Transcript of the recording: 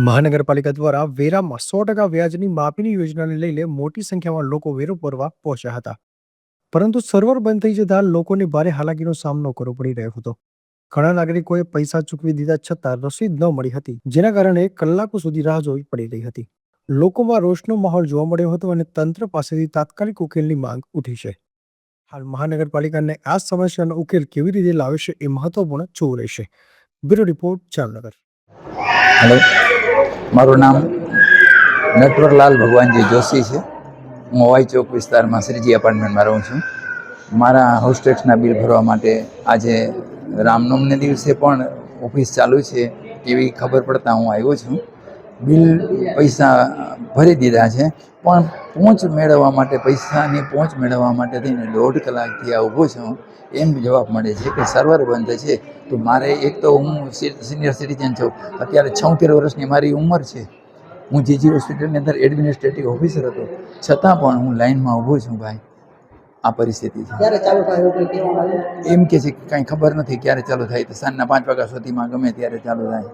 મહાનગરપાલિકા દ્વારા વેરામાં 100% વ્યાજની માફીની યોજનાને લઈને મોટી સંખ્યામાં લોકો વેરો ભરવા પહોંચ્યા હતા. પરંતુ સર્વર બંધ થઈ જતા લોકોને ભારે હાલાકીનો સામનો કરવો પડી રહ્યો હતો. ઘણા નાગરિકોએ પૈસા ચૂકવી દીધા છતાં રસીદ ન મળી હતી, જેના કારણે કલાકો સુધી રાહ જોવી પડી રહી હતી. લોકોમાં રોષનો માહોલ જોવા મળ્યો હતો અને તંત્ર પાસેથી તાત્કાલિક ઉકેલની માંગ ઉઠી છે. હાલ મહાનગરપાલિકાને આ સમસ્યાનો ઉકેલ કેવી રીતે લાવશે એ મહત્વપૂર્ણ જોવું રહેશે. Bureau report, Jamnagar. હેલો, મારું નામ નટવરલાલ ભગવાનજી જોશી છે. હું હવાઈ ચોક વિસ્તારમાં શ્રીજી એપાર્ટમેન્ટમાં રહું છું. મારા હાઉસ ટેક્સના બિલ ભરવા માટે આજે રામનવમને દિવસે પણ ઓફિસ ચાલુ છે એવી ખબર પડતા હું આવ્યો છું. બિલ પૈસા ભરી દીધા છે, પણ પૈસાની પહોંચ મેળવવા માટે થઈને 1.5 કલાકથી આ ઊભો છું. એમ જવાબ મળે છે કે સર્વર બંધ છે. તો મારે એક તો હું સિનિયર સિટીઝન છું, અત્યારે 76 વર્ષની મારી ઉંમર છે. હું જીજી હોસ્પિટલની અંદર એડમિનિસ્ટ્રેટિવ ઓફિસર હતો, છતાં પણ હું લાઇનમાં ઊભો છું. ભાઈ, આ પરિસ્થિતિ છે. એમ કે છે કાંઈ ખબર નથી ક્યારે ચાલુ થાય, તો સાંજના 5 વાગ્યા સુધીમાં ગમે ત્યારે ચાલુ થાય.